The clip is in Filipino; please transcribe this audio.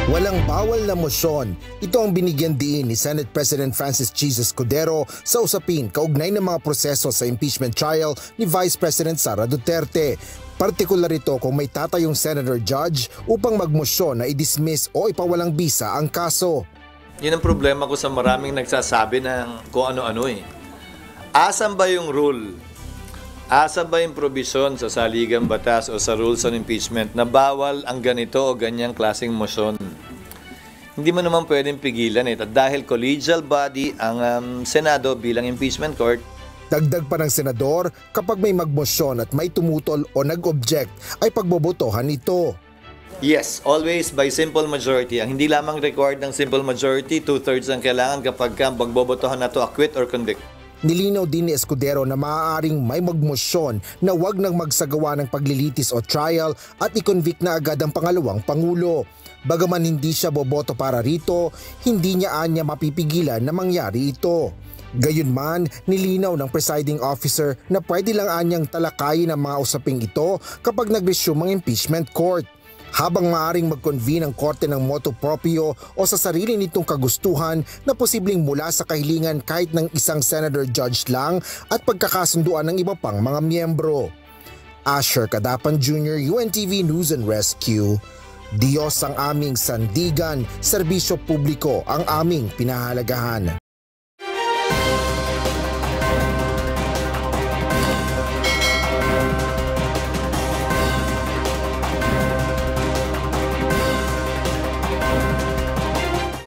Walang bawal na mosyon. Ito ang binigyan diin ni Senate President Francis Chis Escudero sa usapin kaugnay ng mga proseso sa impeachment trial ni Vice President Sara Duterte. Partikular ito kung may tatayong senator judge upang magmosyon na i-dismiss o ipawalang bisa ang kaso. Yun ang problema ko sa maraming nagsasabi ng kung ano-ano eh. Asan ba yung rule? Asa ba yung provision sa saligang batas o sa rules on impeachment na bawal ang ganito o ganyang klaseng motion? Hindi mo naman pwedeng pigilan ito dahil collegial body ang Senado bilang impeachment court. Dagdag pa ng senador, kapag may magmosyon at may tumutol o nag-object ay pagbobotohan ito. Yes, always by simple majority. Ang hindi lamang required ng simple majority, 2/3 ang kailangan kapag magbobotohan na to acquit or convict. Nilinaw din ni Escudero na maaaring may magmosyon na wag nang magsagawa ng paglilitis o trial at i-convict na agad ang pangalawang pangulo. Bagaman hindi siya boboto para rito, hindi niya anya mapipigilan na mangyari ito. Gayunman, nilinaw ng presiding officer na pwede lang anyang talakayin ang mga usaping ito kapag nag-resume ang impeachment court. Habang maaaring mag-convene ang korte ng motu proprio o sa sarili nitong kagustuhan na posibleng mula sa kahilingan kahit ng isang senator judge lang at pagkakasunduan ng iba pang mga miyembro. Asher Cadapan Jr., UNTV News and Rescue. Diyos ang aming sandigan, serbisyo publiko ang aming pinahalagahan.